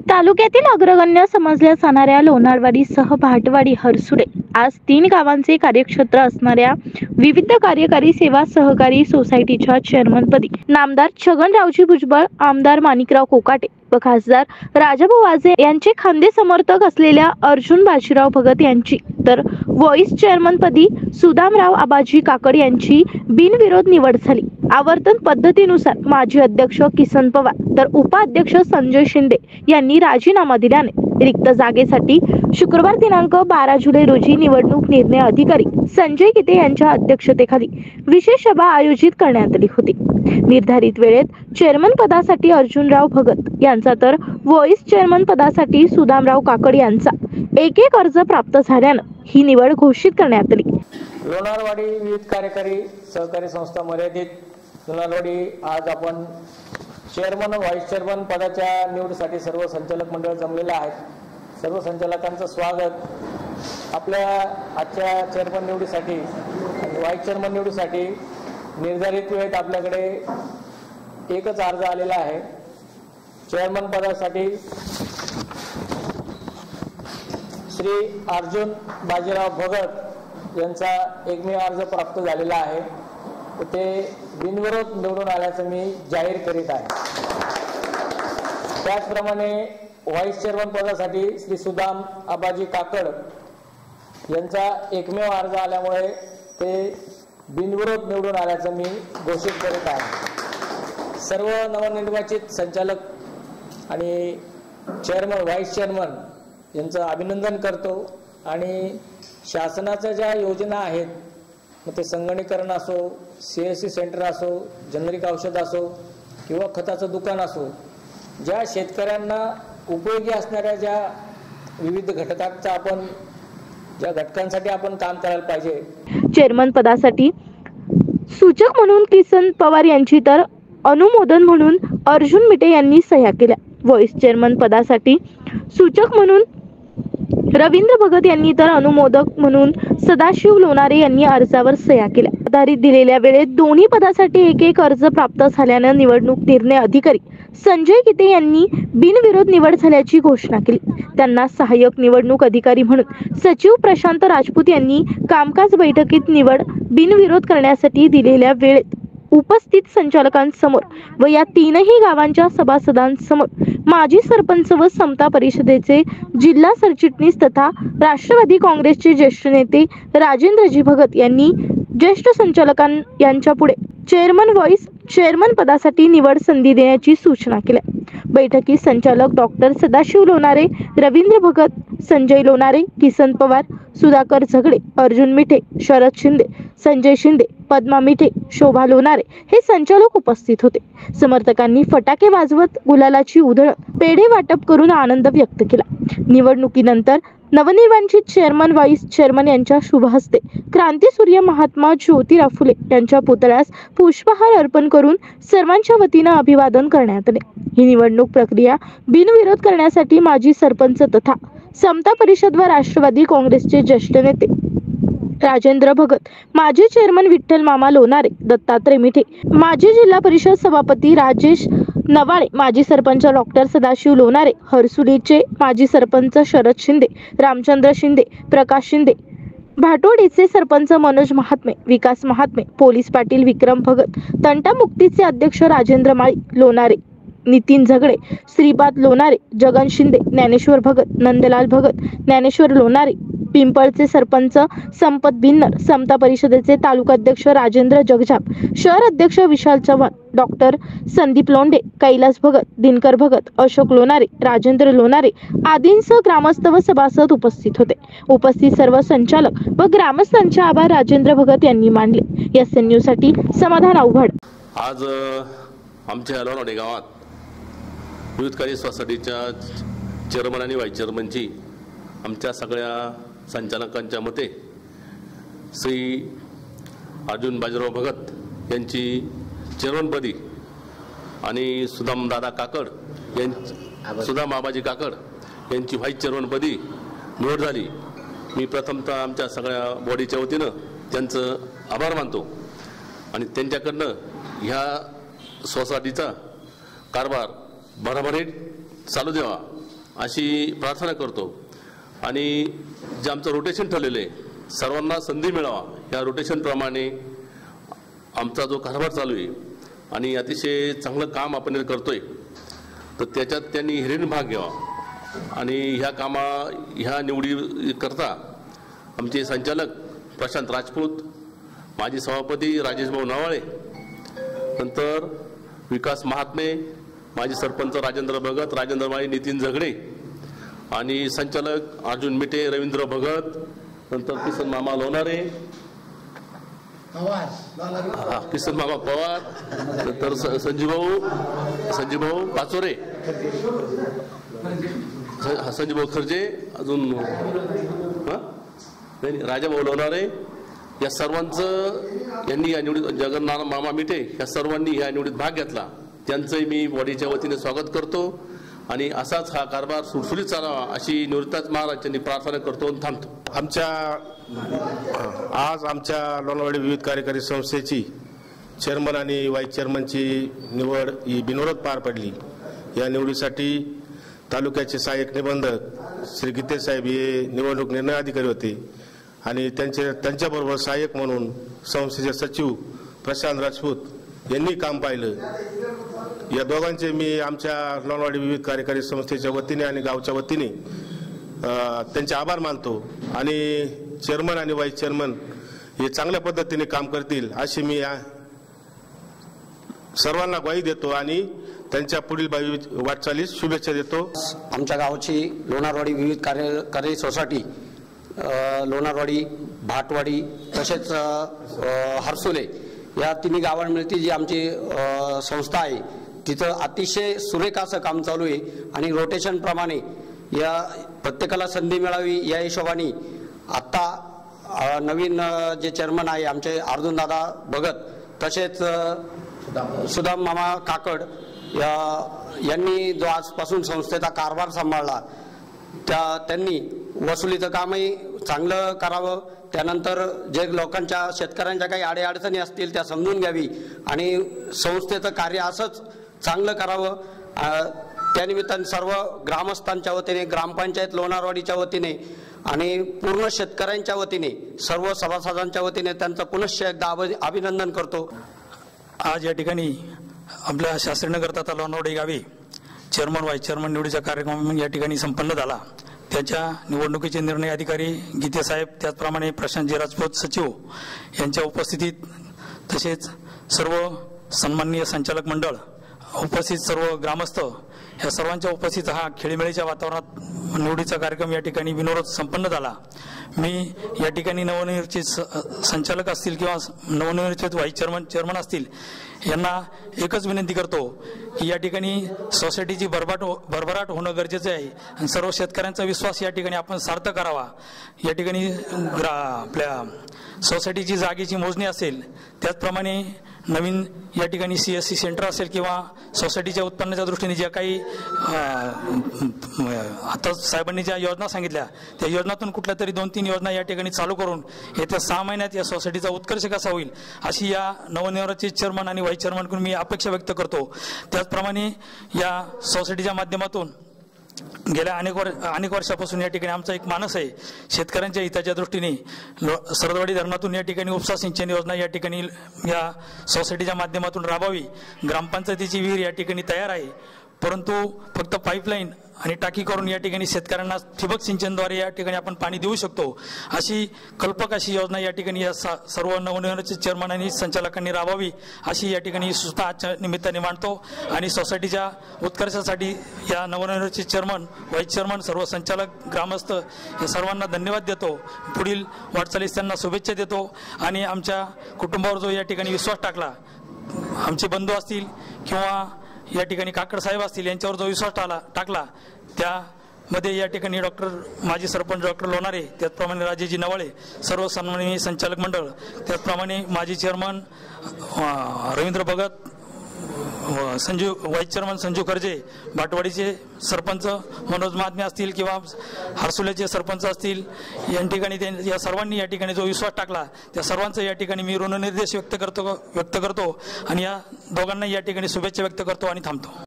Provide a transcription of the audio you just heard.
तालुक्यातील अग्रगण्य समजल्या जाणाऱ्या लोणारवाडीसह भाटवाडी, हरसुडे आज 3 गावांचे कार्यक्षेत्र असणाऱ्या विविध कार्यकारी सेवा सहकारी सोसायटीच्या चेअरमनपदी नामदार छगनरावजी भुजबळ, आमदार माणिकराव कोकाटे व खासदार राजाभाऊ वाजे यांचे खांदे समर्थक असलेल्या अर्जुन बाजीराव भगत यांची, तर व्हाईस चेअरमनपदी सुदामराव आबाजी काकड यांची बिनविरोध निवड झाली। आवर्तन पद्धतीनुसार माजी अध्यक्ष किसन पवार तर उपाध्यक्ष संजय शिंदे यांनी राजीनामा दिल्याने रिक्त जागेसाठी शुक्रवार दिनांक 12 जुलै रोजी निवडणूक निर्णय अधिकारी संजय गिते यांच्या अध्यक्षतेखाली विशेष सभा आयोजित करण्यात आली होती। निर्धारित वेळेत चेअरमन पदासाठी अर्जुनराव भगत यांचा तर व्हाईस चेअरमन पदासाठी सुदामराव काकड यांचा एक अर्ज प्राप्त झाल्याने ही निवड घोषित करण्यात आली। लोणारवाडी विविध कार्यकारी सहकारी संस्था मर्यादित लोणारवाडी आज आपण चेअरमन व्हाईस चेअरमन पदाच्या निवडीसाठी सर्व संचालक मंडळ जमलेले आहेत। सर्व संचालकांचं स्वागत। आपल्या आजच्या चेअरमन निवडीसाठी आणि व्हाईस चेअरमन निवडीसाठी निर्धारित वेळेत आपल्याकडे एकच अर्ज आलेला आहे। चेअरमन पदासाठी श्री अर्जुन बाजीराव भगत यांचा एकमेव अर्ज प्राप्त झालेला आहे। ते बिनविरोध निवडून आल्याचं मी जाहीर करीत आहे। त्याचप्रमाणे व्हाईस चेअरमन पदासाठी श्री सुदाम आबाजी काकड यांचा एकमेव अर्ज आल्यामुळे ते बिनविरोध निवडून आल्याचं मी घोषित करीत आहे। सर्व नवनिर्वाचित संचालक आणि चेअरमन व्हाईस चेअरमन यांचं अभिनंदन करतो आणि शासनाच्या ज्या योजना आहेत, मग ते संगणकीकरण असो, CSC सेंटर असो, जनरिक औषध असो किंवा खताचं दुकान असो, ज्या शेतकऱ्यांना उपयोगी असणाऱ्या ज्या विविध घटकांसाठी आपण काम करायला पाहिजे। चेअरमन पदासाठी सूचक म्हणून किसन पवार यांची तर अनुमोदन म्हणून अर्जुन मिटे यांनी सह्या केल्या। व्हाईस चेअरमन पदासाठी सूचक म्हणून रवींद्र भगत यांनी तर अनुमोदक म्हणून सदाशिव लोणारे यांनी अर्जावर सह्या केल्या। निर्धारित दिलेल्या वेळेत दोन्ही पदासाठी एक अर्ज प्राप्त झाल्याने निवडणूक निर्णय अधिकारी संजय गिते यांनी बिनविरोध निवड झाल्याची घोषणा केली। त्यांना सहाय्यक निवडणूक अधिकारी म्हणून सचिव प्रशांत राजपूत यांनी कामकाज बैठकीत निवड बिनविरोध करण्यासाठी दिलेल्या वेळेत उपस्थित संचालकांसमोर व या 3ही गावांच्या सभासदांसमोर माजी सरपंच व समता परिषदेचे जिल्हा सरचिटणीस तथा राष्ट्रवादी काँग्रेसचे ज्येष्ठ नेते राजेंद्रजी भगत यांनी ज्येष्ठ संचालकां यांच्या पुढे चेअरमन व्हाईस चेअरमन पदासाठी निवड संधी देण्याची सूचना केल्या। बैठकीत संचालक डॉक्टर सदाशिव लोणारे, रवींद्र भगत, संजय लोणारे, किसन पवार, सुधाकर झगडे, अर्जुन मिठे, शरद शिंदे, संजय शिंदे, पद्मा मिठे, शोभा लोणारे हे संचालक उपस्थित होते। समर्थकांनी फटाके वाजवत गुलालाची उधळण, पेढे वाटप करून आनंद व्यक्त केला। निवडणुकीनंतर नवनिर्वाचित चेअरमन व्हाईस चेअरमन यांच्या शुभ हस्ते क्रांतीसूर्य महात्मा ज्योतिराव फुले यांच्या पुतळ्यास पुष्पहार अर्पण करून सर्वांच्या वतीने अभिवादन करण्यात आले। ही निवडणूक प्रक्रिया बिनविरोध करण्यासाठी माजी सरपंच तथा समता परिषद व राष्ट्रवादी काँग्रेसचे ज्येष्ठ नेते राजेंद्र भगत, माजी चेअरमन विठ्ठल मामा लोणारे, दत्तात्रय मिठे, माजी जिल्हा परिषद सभापती राजेश नवाळे, माजी सरपंच डॉक्टर सदाशिव लोणारे, हरसुलीचे माजी सरपंच शरद शिंदे, रामचंद्र शिंदे, प्रकाश शिंदे, भाटोडीचे सरपंच मनोज महात्मे, विकास महात्मे, पोलीस पाटील विक्रम भगत, तंटा मुक्तीचे अध्यक्ष राजेंद्र माळी लोणारे, नितीन झगडे, श्रीपाद लोणारे, जगन शिंदे, ज्ञानेश्वर भगत, नंदलाल भगत, ज्ञानेश्वर लोणारे, पिंपळचे सरपंच संपत भिन्नर, समता परिषदेचे तालुकाध्यक्ष राजेंद्र जगजाप, शहर अध्यक्ष विशाल चव्हाण, डॉक्टर संदीप लोंढे, कैलास भगत, दिनकर भगत, अशोक लोणारे, राजेंद्र लोणारे आदींसह ग्रामस्थ व सभासद उपस्थित होते। उपस्थित सर्व संचालक व ग्रामस्थांचे आभार राजेंद्र भगत यांनी मानले। SN न्यूज साठी समाधान अवघड। आज आमच्या लोणावडी गावात विविध कार्य सोसायटीच्या चेअरमन आणि व्हाईस चेअरमनची आमच्या सगळ्या संचालकांच्या मते श्री अर्जुन बाजीराव भगत यांची चेअरमनपदी आणि सुदाम आबाजी काकड यांची व्हाईस चेअरमनपदी निवड झाली। मी प्रथमतः आमच्या सगळ्या बॉडीच्या वतीनं त्यांचं आभार मानतो आणि त्यांच्याकडनं ह्या सोसायटीचा कारभार भरभराट चालू द्यावा अशी प्रार्थना करतो. आणि जे आमचं रोटेशन ठरलेलं आहे, सर्वांना संधी मिळावा या रोटेशनप्रमाणे आमचा जो कारभार चालू आहे आणि अतिशय चांगलं काम आपण करतोय, तर त्याच्यात त्यांनी हिरीने भाग घ्यावा. आणि ह्या निवडी करता आमचे संचालक प्रशांत राजपूत, माजी सभापती राजेश भाऊ नवाळे, नंतर विकास महात्मे, माजी सरपंच राजेंद्र भगत, राजेंद्र माळी, नितीन झगडे आणि संचालक अर्जुन मिटे, रवींद्र भगत, नंतर किसन मामा लोणारे, किसन मामा पवार, नंतर संजीवभाऊ पाचोरे, संजीवभाऊ खर्जे, अजून राजाभाऊ लोणारे, या सर्वांचं यांनी या निवडीत, जगन्नाथ मामा मिटे, या सर्वांनी या निवडीत भाग घेतला. त्यांचंही मी बॉडीच्या वतीने स्वागत करतो आणि असाच हा कारभार सुरसुरीत चालावा अशी निवृत्ताच महाराज यांनी प्रार्थना करतो आणि थांबतो. आज आमच्या लोणावळी विविध कार्यकारी संस्थेची चेअरमन आणि व्हाईस चेअरमनची निवड ही बिनविरोध पार पडली. या निवडीसाठी तालुक्याचे सहाय्यक निबंधक श्री गीते साहेब हे निवडणूक निर्णय अधिकारी होते आणि त्यांच्याबरोबर सहाय्यक म्हणून संस्थेचे सचिव प्रशांत राजपूत यांनी काम पाहिलं. या दोघांचे मी आमच्या लोणावळी विविध कार्यकारी संस्थेच्या वतीने आणि गावच्या वतीने त्यांचे आभार मानतो आणि चेअरमन आणि व्हाईस चेअरमन हे चांगल्या पद्धतीने काम करतील अशी मी सर्वांना ग्वाही देतो आणि त्यांच्या पुढील वाटचालीस शुभेच्छा देतो. आमच्या गावची लोणारवाडी विविध कार्यकारी सोसायटी, लोणारवाडी, भाटवाडी तसेच हरसुले या तिन्ही गावांना मिळती जी आमची संस्था आहे, तिथं अतिशय सुरेख असं काम चालू आहे आणि रोटेशन प्रमाणे या प्रत्येकाला संधी मिळावी या हिशोबाने आत्ता नवीन जे चेअरमन आहे आमचे अर्जुन दादा भगत तसेच सुदाम मामा काकड यांनी जो आजपासून संस्थेचा कारभार सांभाळला त्यांनी वसुलीचं कामही चांगलं करावं. त्यानंतर जे लोकांच्या शेतकऱ्यांच्या काही अडीअडचणी असतील त्या समजून घ्यावी आणि संस्थेचं कार्य असंच चांगलं करावं. त्यानिमित्ताने सर्व ग्रामस्थांच्या वतीने, ग्रामपंचायत लोणारवाडीच्या वतीने आणि पूर्ण शेतकऱ्यांच्या वतीने, सर्व सभासदांच्या वतीने त्यांचं पुनश्च एकदा अभिनंदन करतो. आज या ठिकाणी आपल्या शास्त्रीनगर तथा लोणारवाडी गावी चेअरमन व्हाईस चेअरमन निवडीचा कार्यक्रम या ठिकाणी संपन्न झाला. त्याच्या निवडणुकीचे निर्णय अधिकारी गीते साहेब, त्याचप्रमाणे प्रशांतजी राजपूत सचिव यांच्या उपस्थितीत तसेच सर्व सन्माननीय संचालक मंडळ, उपस्थित सर्व ग्रामस्थ या सर्वांच्या उपस्थित हा खेळीमेळीच्या वातावरणात निवडीचा कार्यक्रम या ठिकाणी बिनविरोध संपन्न झाला. मी या ठिकाणी नवनिर्वाचित संचालक असतील किंवा नवनिर्वाचित व्हाईस चेअरमन असतील यांना एकच विनंती करतो की या ठिकाणी सोसायटीची भरभराट होणं गरजेचं आहे आणि सर्व शेतकऱ्यांचा विश्वास या ठिकाणी आपण सार्थ करावा. या ठिकाणी आपल्या सोसायटीची जागेची मोजणी असेल, त्याचप्रमाणे नवीन या ठिकाणी CSC सेंटर असेल किंवा सोसायटीच्या उत्पन्नाच्या दृष्टीने ज्या काही आता साहेबांनी ज्या योजना सांगितल्या त्या योजनातून कुठल्या तरी 2-3 योजना या ठिकाणी चालू करून येत्या 6 महिन्यात या सोसायटीचा उत्कर्ष कसा होईल अशी या नवनिर्वाचित चेअरमन आणि व्हाईस चेअरमनकडून मी अपेक्षा व्यक्त करतो. त्याचप्रमाणे या सोसायटीच्या माध्यमातून गेल्या अनेक वर्षापासून या ठिकाणी आमचा एक मानस आहे, शेतकऱ्यांच्या हिताच्या दृष्टीने सरदवाडी धरणातून या ठिकाणी उपसा सिंचन योजना या ठिकाणी या सोसायटीच्या माध्यमातून राबवावी. ग्रामपंचायतीची विहीर या ठिकाणी तयार आहे, परंतु फक्त पाईपलाईन आणि टाकी करून या ठिकाणी शेतकऱ्यांना ठिबक सिंचनद्वारे या ठिकाणी आपण पाणी देऊ शकतो अशी कल्पक अशी योजना या ठिकाणी या सर्व नवनिर्वाचित चेअरमन आणि संचालकांनी राबवावी अशी या ठिकाणी सूचना आजच्या निमित्ताने मांडतो आणि सोसायटीच्या उत्कर्षासाठी या नवनिर्वाचित चेअरमन, व्हाईस चेअरमन, सर्व संचालक, ग्रामस्थ या सर्वांना धन्यवाद देतो. पुढील वाटचालीस त्यांना शुभेच्छा देतो आणि आमच्या कुटुंबावर जो या ठिकाणी विश्वास टाकला, आमचे बंधू असतील किंवा या ठिकाणी काकड साहेब असतील यांच्यावर जो विश्वास टाकला त्यामध्ये या ठिकाणी माजी सरपंच डॉक्टर लोणारे, त्याचप्रमाणे राजेजी नवाळे, सर्व सन्माननीय संचालक मंडळ, त्याचप्रमाणे माजी chairman Ravindra Bhagat, vice chairman Sanju Kharje, भाटवाडीचे सरपंच मनोज महात्मे असतील किंवा हरसुल्याचे सरपंच असतील, या ठिकाणी या सर्वांनी या ठिकाणी जो विश्वास टाकला त्या सर्वांचा या ठिकाणी मी ऋणनिर्देश व्यक्त करतो आणि या दोघांना या ठिकाणी शुभेच्छा व्यक्त करतो आणि थांबतो.